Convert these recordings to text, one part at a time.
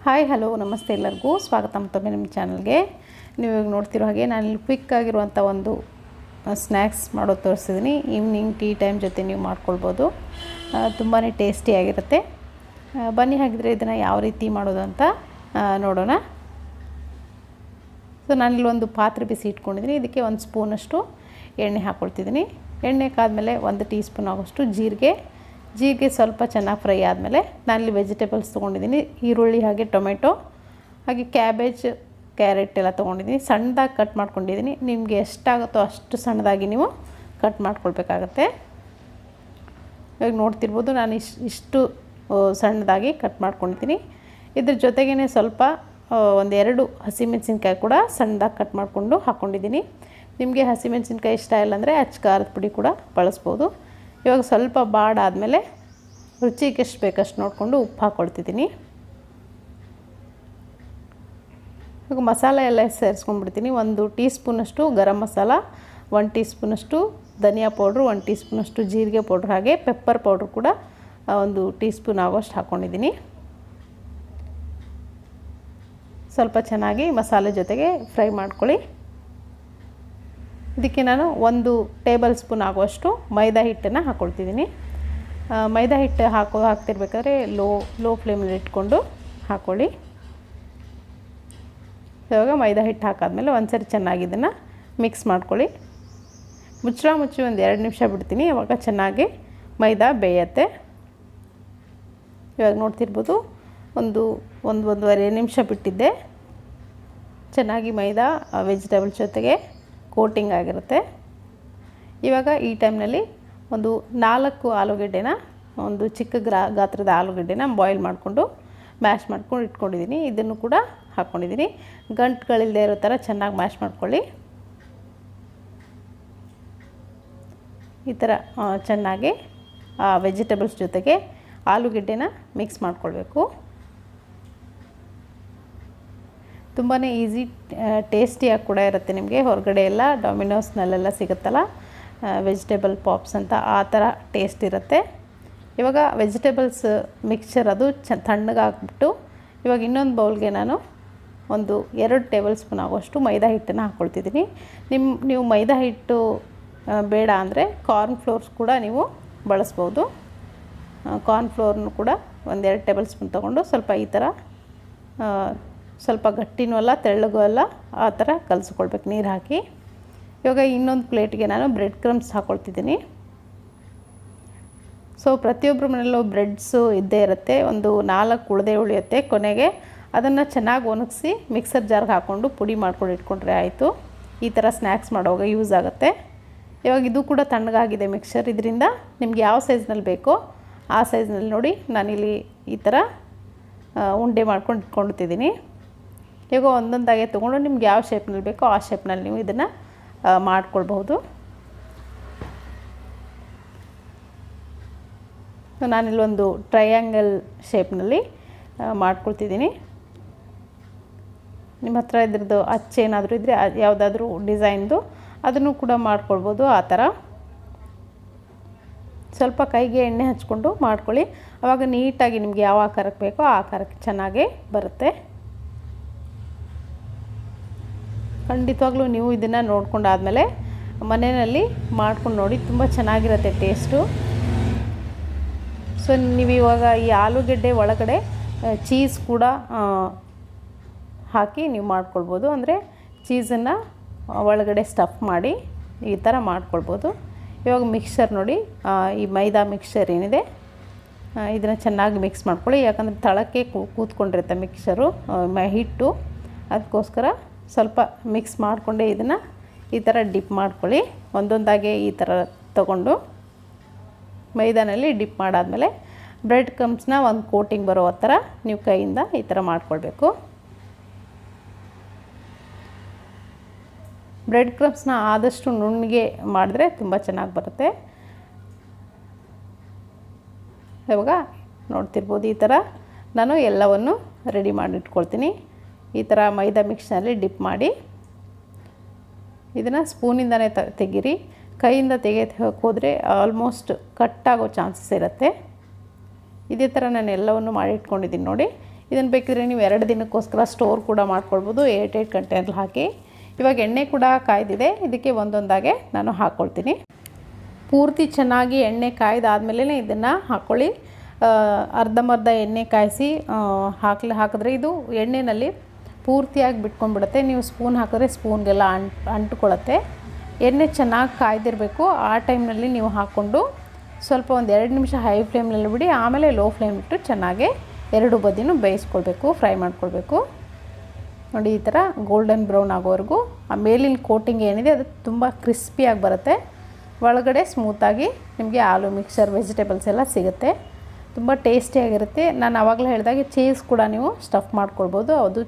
Hi hello ನಮಸ್ತೆ ಎಲ್ಲರಿಗೂ ಸ್ವಾಗತ ಮತ್ತೊಮ್ಮೆ ನಿಮ್ಮ ಚಾನಲ್ಗೆ. ನೀವು ಇವಾಗ ನೋಡ್ತಿರೋ ಹಾಗೆ ನಾನು ಇಲ್ಲಿ ಕ್ವಿಕ್ ಆಗಿರುವಂಥ ಒಂದು ಸ್ನ್ಯಾಕ್ಸ್ ಮಾಡೋದು ತೋರಿಸಿದ್ದೀನಿ. ಈವ್ನಿಂಗ್ ಟೀ ಟೈಮ್ ಜೊತೆ ನೀವು ಮಾಡ್ಕೊಳ್ಬೋದು. ತುಂಬಾ ಟೇಸ್ಟಿಯಾಗಿರುತ್ತೆ. ಬನ್ನಿ ಹಾಗಿದ್ರೆ ಇದನ್ನು ಯಾವ ರೀತಿ ಮಾಡೋದು ಅಂತ ನೋಡೋಣ. ಸೊ ನಾನಿಲ್ಲಿ ಒಂದು ಪಾತ್ರೆ ಬಿಸಿ ಇಟ್ಕೊಂಡಿದ್ದೀನಿ. ಇದಕ್ಕೆ ಒಂದು ಸ್ಪೂನಷ್ಟು ಎಣ್ಣೆ ಹಾಕ್ಕೊಳ್ತಿದ್ದೀನಿ. ಎಣ್ಣೆ ಕಾದ್ಮೇಲೆ 1 ಟೀ ಸ್ಪೂನ್ ಆಗೋಷ್ಟು ಜೀರಿಗೆ ಸ್ವಲ್ಪ ಚೆನ್ನಾಗಿ ಫ್ರೈ ಆದಮೇಲೆ ನಾನಿಲ್ಲಿ ವೆಜಿಟೇಬಲ್ಸ್ ತೊಗೊಂಡಿದ್ದೀನಿ. ಈರುಳ್ಳಿ ಹಾಗೆ ಟೊಮೆಟೊ ಹಾಗೆ ಕ್ಯಾಬೇಜ್ ಕ್ಯಾರೆಟ್ ಎಲ್ಲ ತೊಗೊಂಡಿದ್ದೀನಿ. ಸಣ್ಣದಾಗಿ ಕಟ್ ಮಾಡ್ಕೊಂಡಿದ್ದೀನಿ. ನಿಮಗೆ ಎಷ್ಟಾಗುತ್ತೋ ಅಷ್ಟು ಸಣ್ಣದಾಗಿ ನೀವು ಕಟ್ ಮಾಡ್ಕೊಳ್ಬೇಕಾಗತ್ತೆ. ಇವಾಗ ನೋಡ್ತಿರ್ಬೋದು ನಾನು ಇಷ್ಟು ಸಣ್ಣದಾಗಿ ಕಟ್ ಮಾಡ್ಕೊಳ್ತೀನಿ. ಇದ್ರ ಜೊತೆಗೇ ಸ್ವಲ್ಪ 1-2 ಹಸಿಮೆಣಸಿನ್ಕಾಯಿ ಕೂಡ ಸಣ್ಣದಾಗಿ ಕಟ್ ಮಾಡಿಕೊಂಡು ಹಾಕ್ಕೊಂಡಿದ್ದೀನಿ. ನಿಮಗೆ ಹಸಿಮೆಣಸಿನ್ಕಾಯಿ ಇಷ್ಟ ಇಲ್ಲ ಅಂದರೆ ಅಚ್ಚ ಖಾರದ ಪುಡಿ ಕೂಡ ಬಳಸ್ಬೋದು. ಇವಾಗ ಸ್ವಲ್ಪ ಬಾಡಾದಮೇಲೆ ರುಚಿಗೆ ಎಷ್ಟು ಬೇಕಷ್ಟು ನೋಡಿಕೊಂಡು ಉಪ್ಪು ಹಾಕ್ಕೊಳ್ತಿದ್ದೀನಿ. ಇವಾಗ ಮಸಾಲೆ ಎಲ್ಲ ಸೇರಿಸ್ಕೊಂಡ್ಬಿಡ್ತೀನಿ. 1 ಟೀ ಸ್ಪೂನಷ್ಟು ಗರಂ ಮಸಾಲ, 1 ಟೀ ಸ್ಪೂನಷ್ಟು ಧನಿಯಾ ಪೌಡ್ರು, 1 ಟೀ ಸ್ಪೂನಷ್ಟು ಜೀರಿಗೆ ಪೌಡ್ರ್, ಹಾಗೆ ಪೆಪ್ಪರ್ ಪೌಡ್ರ್ ಕೂಡ 1 ಟೀ ಸ್ಪೂನ್ ಆಗೋಷ್ಟು ಹಾಕ್ಕೊಂಡಿದ್ದೀನಿ. ಸ್ವಲ್ಪ ಚೆನ್ನಾಗಿ ಮಸಾಲೆ ಜೊತೆಗೆ ಫ್ರೈ ಮಾಡ್ಕೊಳ್ಳಿ. ಇದಕ್ಕೆ ನಾನು 1 ಟೇಬಲ್ ಸ್ಪೂನ್ ಆಗುವಷ್ಟು ಮೈದಾ ಹಿಟ್ಟನ್ನು ಹಾಕ್ಕೊಳ್ತಿದ್ದೀನಿ. ಮೈದಾ ಹಿಟ್ಟು ಹಾಕ್ತಿರ್ಬೇಕಾದ್ರೆ ಲೋ ಫ್ಲೇಮಲ್ಲಿ ಇಟ್ಕೊಂಡು ಹಾಕ್ಕೊಳ್ಳಿ. ಇವಾಗ ಮೈದಾ ಹಿಟ್ಟು ಹಾಕಾದ್ಮೇಲೆ ಒಂದ್ಸರಿ ಚೆನ್ನಾಗಿ ಇದನ್ನು ಮಿಕ್ಸ್ ಮಾಡ್ಕೊಳ್ಳಿ. ಮುಚ್ಚಳ ಮುಚ್ಚಿ 1-2 ನಿಮಿಷ ಬಿಡ್ತೀನಿ. ಇವಾಗ ಚೆನ್ನಾಗಿ ಮೈದಾ ಬೇಯುತ್ತೆ. ಇವಾಗ ನೋಡ್ತಿರ್ಬೋದು ಒಂದೂವರೆ ನಿಮಿಷ ಬಿಟ್ಟಿದ್ದೆ. ಚೆನ್ನಾಗಿ ಮೈದಾ ವೆಜಿಟೇಬಲ್ಸ್ ಜೊತೆಗೆ ಕೋಟಿಂಗ್ ಆಗಿರುತ್ತೆ. ಇವಾಗ ಈ ಟೈಮ್ನಲ್ಲಿ 4 ಆಲೂಗಡ್ಡೆನ, ಒಂದು ಚಿಕ್ಕ ಗಾತ್ರದ ಆಲೂಗಡ್ಡೆನ ಬಾಯ್ಲ್ ಮಾಡಿಕೊಂಡು ಮ್ಯಾಶ್ ಮಾಡ್ಕೊಂಡು ಇಟ್ಕೊಂಡಿದ್ದೀನಿ. ಇದನ್ನು ಕೂಡ ಹಾಕ್ಕೊಂಡಿದ್ದೀನಿ. ಗಂಟುಗಳಿಲ್ಲದೆ ಇರೋ ಥರ ಚೆನ್ನಾಗಿ ಮ್ಯಾಶ್ ಮಾಡ್ಕೊಳ್ಳಿ. ಈ ಥರ ಚೆನ್ನಾಗಿ ವೆಜಿಟೇಬಲ್ಸ್ ಜೊತೆಗೆ ಆಲೂಗಡ್ಡೆನ ಮಿಕ್ಸ್ ಮಾಡ್ಕೊಳ್ಬೇಕು. ತುಂಬಾ ಈಸಿ, ಟೇಸ್ಟಿಯಾಗಿ ಕೂಡ ಇರುತ್ತೆ. ನಿಮಗೆ ಹೊರಗಡೆ ಎಲ್ಲ ಡೊಮಿನೋಸ್ನಲ್ಲೆಲ್ಲ ಸಿಗುತ್ತಲ್ಲ ವೆಜಿಟೇಬಲ್ ಪಾಪ್ಸ್ ಅಂತ, ಆ ಥರ ಟೇಸ್ಟ್ ಇರುತ್ತೆ. ಇವಾಗ ವೆಜಿಟೇಬಲ್ಸ್ ಮಿಕ್ಸ್ಚರ್ ಅದು ತಣ್ಣಗಾಕ್ಬಿಟ್ಟು ಇವಾಗ ಇನ್ನೊಂದು ಬೌಲ್ಗೆ ನಾನು 2 ಟೇಬಲ್ ಸ್ಪೂನ್ ಆಗೋಷ್ಟು ಮೈದಾ ಹಿಟ್ಟನ್ನು ಹಾಕ್ಕೊಳ್ತಿದ್ದೀನಿ. ನೀವು ಮೈದಾ ಹಿಟ್ಟು ಬೇಡ ಅಂದರೆ ಕಾರ್ನ್ ಫ್ಲೋರ್ಸ್ ಕೂಡ ನೀವು ಬಳಸ್ಬೋದು. ಕಾರ್ನ್ ಫ್ಲೋರ್ನು ಕೂಡ 1-2 ಟೇಬಲ್ ಸ್ಪೂನ್ ತೊಗೊಂಡು ಸ್ವಲ್ಪ ಈ ಥರ ಸ್ವಲ್ಪ ಗಟ್ಟಿನೂ ಅಲ್ಲ ತೆಳ್ಳಗೂ ಅಲ್ಲ ಆ ಥರ ಕಲಿಸ್ಕೊಳ್ಬೇಕು ನೀರು ಹಾಕಿ. ಇವಾಗ ಇನ್ನೊಂದು ಪ್ಲೇಟ್ಗೆ ನಾನು ಬ್ರೆಡ್ ಕ್ರಮ್ಸ್ ಹಾಕ್ಕೊಳ್ತಿದ್ದೀನಿ. ಸೊ ಪ್ರತಿಯೊಬ್ಬರ ಮನೆಯಲ್ಲೂ ಬ್ರೆಡ್ಸು ಇದ್ದೇ ಇರುತ್ತೆ. 4 ಉಳಿಯುತ್ತೆ. ಕೊನೆಗೆ ಅದನ್ನು ಚೆನ್ನಾಗಿ ಒಣಗಿಸಿ ಮಿಕ್ಸರ್ ಜಾರ್ಗೆ ಹಾಕ್ಕೊಂಡು ಪುಡಿ ಮಾಡ್ಕೊಂಡು ಇಟ್ಕೊಂಡ್ರೆ ಆಯಿತು. ಈ ಥರ ಸ್ನ್ಯಾಕ್ಸ್ ಮಾಡೋವಾಗ ಯೂಸ್ ಆಗುತ್ತೆ. ಇವಾಗ ಇದು ಕೂಡ ತಣ್ಣಗಾಗಿದೆ ಮಿಕ್ಸರ್. ಇದರಿಂದ ನಿಮ್ಗೆ ಯಾವ ಸೈಜ್ನಲ್ಲಿ ಬೇಕೋ ಆ ಸೈಜ್ನಲ್ಲಿ ನೋಡಿ ನಾನಿಲ್ಲಿ ಈ ಥರ ಉಂಡೆ ಮಾಡ್ಕೊಂಡು ಇಟ್ಕೊಳ್ತಿದ್ದೀನಿ. ಇವಾಗ ಒಂದೊಂದಾಗೆ ತೊಗೊಂಡು ನಿಮ್ಗೆ ಯಾವ ಶೇಪ್ನಲ್ಲಿ ಬೇಕೋ ಆ ಶೇಪ್ನಲ್ಲಿ ನೀವು ಇದನ್ನು ಮಾಡ್ಕೊಳ್ಬಹುದು. ನಾನಿಲ್ಲಿ ಒಂದು ಟ್ರಯಾಂಗಲ್ ಶೇಪ್ನಲ್ಲಿ ಮಾಡ್ಕೊಳ್ತಿದ್ದೀನಿ. ನಿಮ್ಮ ಹತ್ರ ಇದ್ರದ್ದು ಅಚ್ಚೇನಾದರೂ ಇದ್ದರೆ ಯಾವುದಾದ್ರೂ ಡಿಸೈನ್ದು ಅದನ್ನು ಕೂಡ ಮಾಡ್ಕೊಳ್ಬೋದು. ಆ ಥರ ಸ್ವಲ್ಪ ಕೈಗೆ ಎಣ್ಣೆ ಹಚ್ಕೊಂಡು ಮಾಡ್ಕೊಳ್ಳಿ. ಆವಾಗ ನೀಟಾಗಿ ನಿಮ್ಗೆ ಯಾವ ಆಕಾರಕ್ಕೆ ಬೇಕೋ ಆ ಆಕಾರಕ್ಕೆ ಚೆನ್ನಾಗೇ ಬರುತ್ತೆ. ಖಂಡಿತವಾಗ್ಲೂ ನೀವು ಇದನ್ನು ನೋಡ್ಕೊಂಡಾದಮೇಲೆ ಮನೆಯಲ್ಲಿ ಮಾಡ್ಕೊಂಡು ನೋಡಿ, ತುಂಬ ಚೆನ್ನಾಗಿರುತ್ತೆ ಟೇಸ್ಟು. ಸೊ ನೀವು ಇವಾಗ ಈ ಆಲೂಗೆಡ್ಡೆ ಒಳಗಡೆ ಚೀಸ್ ಕೂಡ ಹಾಕಿ ನೀವು ಮಾಡ್ಕೊಳ್ಬೋದು. ಅಂದರೆ ಚೀಸನ್ನು ಒಳಗಡೆ ಸ್ಟಫ್ ಮಾಡಿ ಈ ಥರ ಮಾಡ್ಕೊಳ್ಬೋದು. ಇವಾಗ ಮಿಕ್ಸ್ಚರ್ ನೋಡಿ, ಈ ಮೈದಾ ಮಿಕ್ಸ್ಚರ್ ಏನಿದೆ ಇದನ್ನು ಚೆನ್ನಾಗಿ ಮಿಕ್ಸ್ ಮಾಡ್ಕೊಳ್ಳಿ. ಯಾಕಂದರೆ ತಳಕ್ಕೆ ಕೂತ್ಕೊಂಡಿರುತ್ತೆ ಮಿಕ್ಸ್ಚರು ಹಿಟ್ಟು. ಅದಕ್ಕೋಸ್ಕರ ಸ್ವಲ್ಪ ಮಿಕ್ಸ್ ಮಾಡಿಕೊಂಡೇ ಇದನ್ನು ಈ ಥರ ಡಿಪ್ ಮಾಡ್ಕೊಳ್ಳಿ. ಒಂದೊಂದಾಗೆ ಈ ಥರ ತಗೊಂಡು ಮೈದಾನಲ್ಲಿ ಡಿಪ್ ಮಾಡಾದಮೇಲೆ ಬ್ರೆಡ್ ಕ್ರಮ್ಸ್ನ ಒಂದು ಕೋಟಿಂಗ್ ಬರೋ ಥರ ನೀವು ಕೈಯಿಂದ ಈ ಥರ ಮಾಡ್ಕೊಳ್ಬೇಕು. ಬ್ರೆಡ್ ಕ್ರಮ್ಸ್ನ ಆದಷ್ಟು ನುಣ್ಣಗೆ ಮಾಡಿದ್ರೆ ತುಂಬ ಚೆನ್ನಾಗಿ ಬರುತ್ತೆ. ಇವಾಗ ನೋಡ್ತಿರ್ಬೋದು ಈ ಥರ ನಾನು ಎಲ್ಲವನ್ನು ರೆಡಿ ಮಾಡಿ ಇಟ್ಕೊಳ್ತೀನಿ. ಈ ಥರ ಮೈದಾ ಮಿಕ್ಸ್ನಲ್ಲಿ ಡಿಪ್ ಮಾಡಿ ಇದನ್ನು ಸ್ಪೂನಿಂದನೇ ತೆಗೀರಿ. ಕೈಯಿಂದ ತೆಗೆಯೋಕ್ಕೆ ಹೋದರೆ ಆಲ್ಮೋಸ್ಟ್ ಕಟ್ಟಾಗೋ ಚಾನ್ಸಸ್ ಇರುತ್ತೆ. ಇದೇ ಥರ ನಾನು ಎಲ್ಲವನ್ನು ಮಾಡಿ ಇಟ್ಕೊಂಡಿದ್ದೀನಿ ನೋಡಿ. ಇದನ್ನು ಬೇಕಿದ್ರೆ ನೀವು 2 ದಿನಕ್ಕೋಸ್ಕರ ಸ್ಟೋರ್ ಕೂಡ ಮಾಡ್ಕೊಳ್ಬೋದು ಏರ್ಟೈಟ್ ಕಂಟೈನರ್ ಹಾಕಿ. ಇವಾಗ ಎಣ್ಣೆ ಕೂಡ ಕಾಯ್ದಿದೆ, ಇದಕ್ಕೆ ಒಂದೊಂದಾಗೆ ನಾನು ಹಾಕ್ಕೊಳ್ತೀನಿ. ಪೂರ್ತಿ ಚೆನ್ನಾಗಿ ಎಣ್ಣೆ ಕಾಯ್ದಾದ್ಮೇಲೆ ಇದನ್ನು ಹಾಕ್ಕೊಳ್ಳಿ. ಅರ್ಧಂಬರ್ಧ ಎಣ್ಣೆ ಕಾಯಿಸಿ ಹಾಕಿದ್ರೆ ಇದು ಎಣ್ಣೆಯಲ್ಲಿ ಪೂರ್ತಿಯಾಗಿ ಬಿಟ್ಕೊಂಡ್ಬಿಡುತ್ತೆ. ನೀವು ಸ್ಪೂನ್ ಹಾಕಿದ್ರೆ ಸ್ಪೂನ್ಗೆಲ್ಲ ಅಂಟ್ಕೊಳ್ಳುತ್ತೆ. ಎಣ್ಣೆ ಚೆನ್ನಾಗಿ ಕಾಯ್ದಿರಬೇಕು. ಆ ಟೈಮ್ನಲ್ಲಿ ನೀವು ಹಾಕ್ಕೊಂಡು ಸ್ವಲ್ಪ ಒಂದು 2 ನಿಮಿಷ ಹೈ ಫ್ಲೇಮ್ನಲ್ಲಿ ಬಿಡಿ, ಆಮೇಲೆ ಲೋ ಫ್ಲೇಮ್ ಇಟ್ಟು ಚೆನ್ನಾಗಿ 2 ಬದಿನೂ ಬೇಯಿಸ್ಕೊಳ್ಬೇಕು, ಫ್ರೈ ಮಾಡ್ಕೊಳ್ಬೇಕು. ನೋಡಿ ಈ ಥರ ಗೋಲ್ಡನ್ ಬ್ರೌನ್ ಆಗೋವರೆಗೂ ಆ ಮೇಲಿನ ಕೋಟಿಂಗ್ ಏನಿದೆ ಅದು ತುಂಬ ಕ್ರಿಸ್ಪಿಯಾಗಿ ಬರುತ್ತೆ. ಒಳಗಡೆ ಸ್ಮೂತಾಗಿ ನಿಮಗೆ ಆಲೂ ಮಿಕ್ಸರ್ ವೆಜಿಟೇಬಲ್ಸ್ ಎಲ್ಲ ಸಿಗುತ್ತೆ. ತುಂಬ ಟೇಸ್ಟಿಯಾಗಿರುತ್ತೆ. ನಾನು ಆವಾಗಲೇ ಹೇಳಿದಾಗೆ ಚೀಸ್ ಕೂಡ ನೀವು ಸ್ಟಫ್ ಮಾಡ್ಕೊಳ್ಬೋದು, ಅದು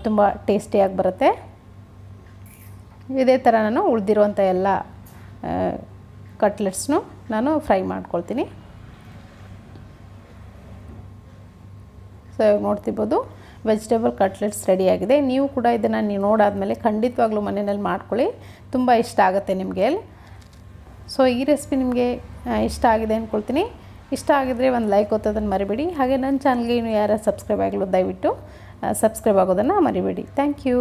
ತುಂಬ ಟೇಸ್ಟಿಯಾಗಿ ಬರುತ್ತೆ. ಇದೇ ಥರ ನಾನು ಉಳಿದಿರುವಂಥ ಎಲ್ಲ ಕಟ್ಲೆಟ್ಸ್ನು ನಾನು ಫ್ರೈ ಮಾಡ್ಕೊಳ್ತೀನಿ. ಸೊ ಇವಾಗ ನೋಡ್ತಿರ್ಬೋದು ವೆಜಿಟೇಬಲ್ ಕಟ್ಲೆಟ್ಸ್ ರೆಡಿಯಾಗಿದೆ. ನೀವು ಕೂಡ ಇದನ್ನು ನೋಡಾದ್ಮೇಲೆ ಖಂಡಿತವಾಗ್ಲೂ ಮನೆಯಲ್ಲಿ ಮಾಡ್ಕೊಳ್ಳಿ, ತುಂಬ ಇಷ್ಟ ಆಗುತ್ತೆ ನಿಮಗೆ. ಸೊ ಈ ರೆಸಿಪಿ ನಿಮಗೆ ಇಷ್ಟ ಆಗಿದೆ ಅಂದ್ಕೊಳ್ತೀನಿ. ಇಷ್ಟ ಆಗಿದ್ರೆ ಒಂದು ಲೈಕ್ ಒತ್ತೋದನ್ನು ಮರಿಬೇಡಿ. ಹಾಗೆ ನನ್ನ ಚಾನಲ್ಗೆ ಇನ್ನು ಯಾರು ಸಬ್ಸ್ಕ್ರೈಬ್ ಆಗಲು ದಯವಿಟ್ಟು ಸಬ್ಸ್ಕ್ರೈಬ್ ಆಗೋದನ್ನು ಮರಿಬೇಡಿ. Thank you.